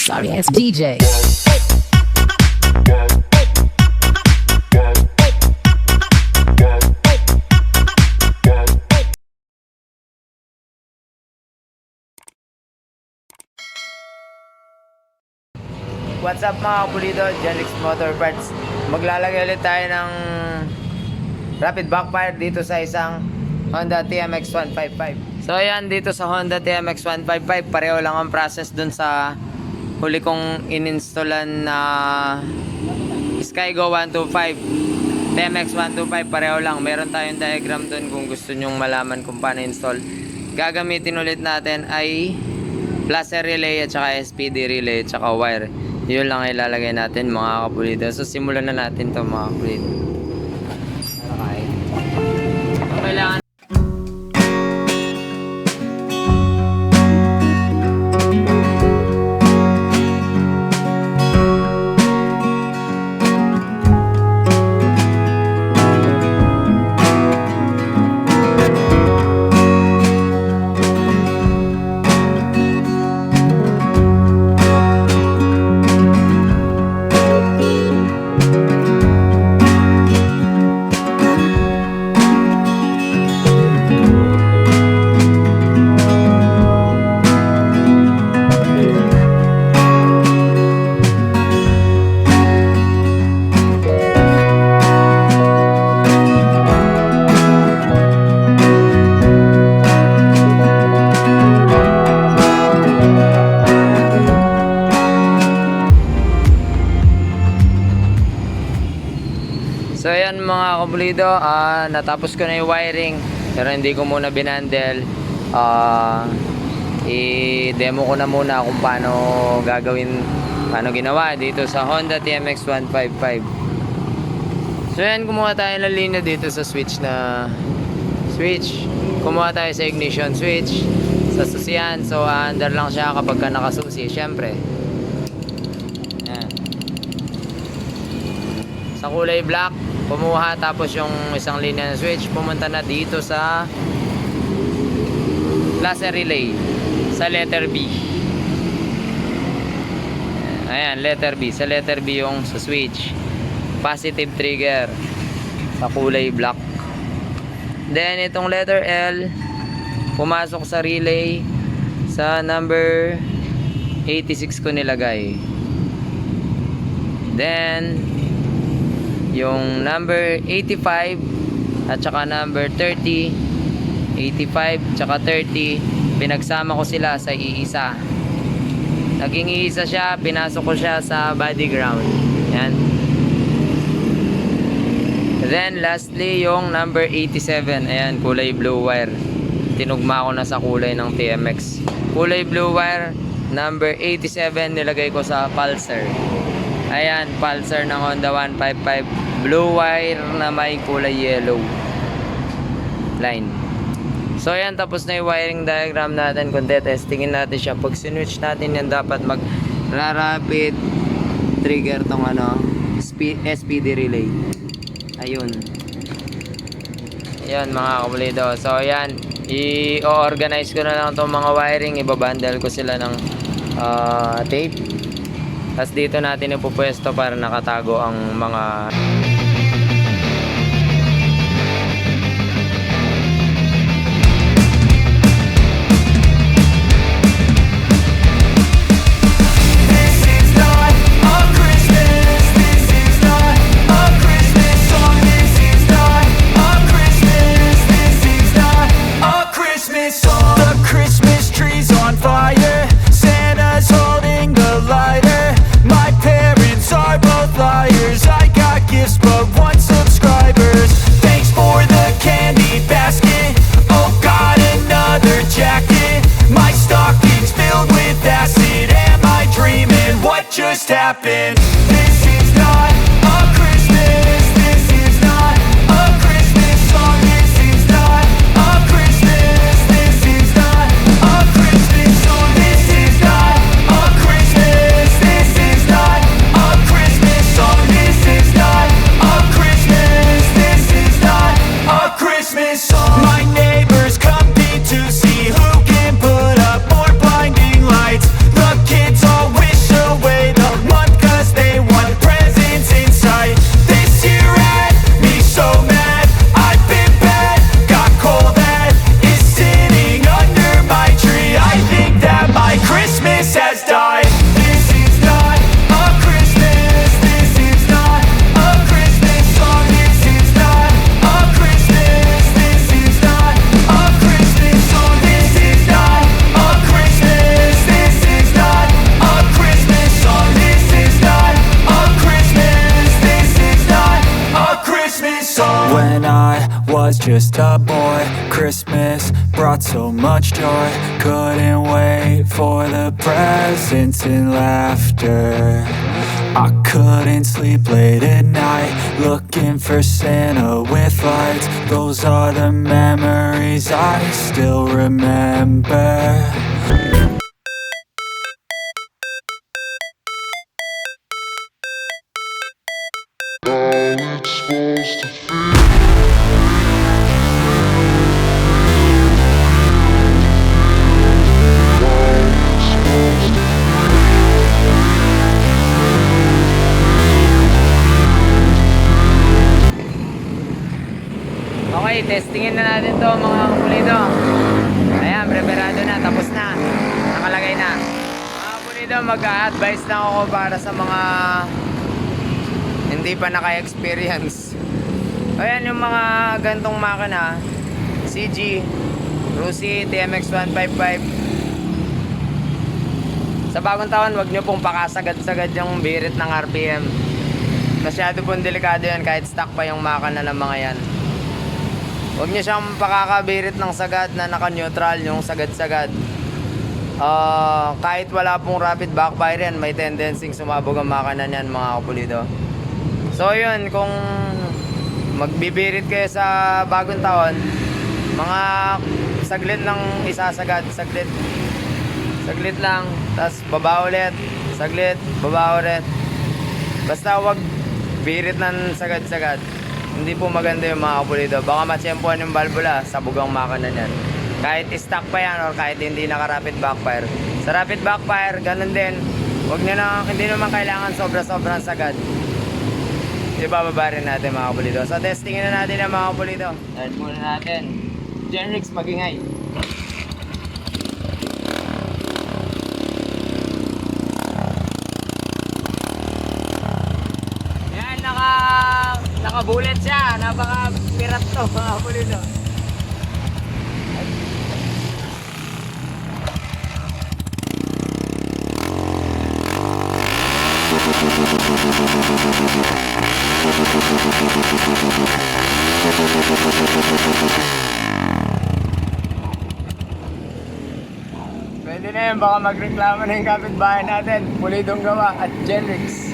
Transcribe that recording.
Sorry, it's DJ. What's up mga kapulido, Genix Motor Parts. Maglalagay ulit tayo ng rapid backfire dito sa isang Honda TMX 155. So ayan, dito sa Honda TMX 155, pareho lang ang process dun sa huli kong ininstallan na Skygo 125 TMX 125, pareho lang. Meron tayong diagram dun kung gusto nyong malaman kung paano install. Gagamitin ulit natin ay Placer relay at saka SPD relay at saka wire. Yun lang ilalagay natin mga kapulido. So simulan na natin to mga kapulido. Okay. Kailangan So ayan mga kapulido, natapos ko na yung wiring pero hindi ko muna binandle. I-demo ko na muna kung paano ginawa dito sa Honda TMX 155. So ayan, kumuha tayo ng linya dito sa switch. Kumuha tayo sa ignition switch sa susian. So under lang siya kapag ka nakasusi, syempre. Ayan. Sa kulay black kumuha, tapos yung isang linya ng switch pumunta na dito sa Placer relay sa letter B. Ayan, letter B. Sa letter B yung sa switch. Positive trigger sa kulay black. Then itong letter L pumasok sa relay sa number 86 ko nilagay. Then yung number 85 at saka number 30, 85 tsaka 30, pinagsama ko sila sa iisa. Naging iisa siya, pinasok ko siya sa body ground. Yan. Then lastly yung number 87, ayan, kulay blue wire. Tinugma ko na sa kulay ng TMX. Kulay blue wire, number 87, nilagay ko sa pulsar. Ayan, pulsar ng Honda 155, blue wire na may kulay yellow line. So ayan, tapos na yung wiring diagram natin. Kung testingin natin siya, pag sinwitch natin yan, dapat mag-rapid trigger tong SPD relay. Ayun. Ayan mga kapulido. So ayan, i-organize ko na lang itong mga wiring. Ibabundle ko sila ng tape. Tapos dito natin ipupwesto para nakatago ang mga happened. This is not a Christmas. This is not a Christmas song. This is not a Christmas. This is not a Christmas song. This is not a Christmas. This is not a Christmas song. This is not a Christmas. This is not a Christmas. was just a boy. Christmas brought so much joy. Couldn't wait for the presents and laughter. I couldn't sleep late at night, looking for Santa with lights. Those are the memories I still remember. Okay, testingin na natin to mga kapulido. Ayan, preparado na, tapos na. Nakalagay na. Mga kapulido, mag-a-advise na ako para sa mga hindi pa naka-experience. Ayan yung mga gantong makina. CG, Rusi, TMX 155. Sa bagong taon, wag nyo pong pakasagad-sagad yung birit ng RPM. Masyado pong delikado yan kahit stock pa yung makina ng mga yan. Huwag nyo siyang pakakabirit ng sagad na naka-neutral, yung sagad-sagad. Kahit wala pong rapid backfire yan, may tendency sumabog ang makina niyan mga kapulido. So yun, kung magbibirit kayo sa bagong taon, mga saglit lang isasagad, saglit lang, tas baba ulit, saglit, baba ulit. Basta wag birit ng sagad-sagad. Hindi po maganda yung mga kapulido. Baka matsyempohan yung valvula, sabog ang makina niyan. Kahit stock pa yan or kahit hindi naka-rapid backfire. Sa rapid backfire, ganun din. Hindi naman kailangan sobra-sobrang sagad. Ibababa rin natin mga kapulido. So testingin na natin ang mga kapulido. Start muna natin. Genrix, magingay. Yan, naka-bullet siya. Napaka-pirat to mga kapulido. Pwede na yun, baka magreklamo na yung kapitbahay natin. Pulidong gawa at Genrix.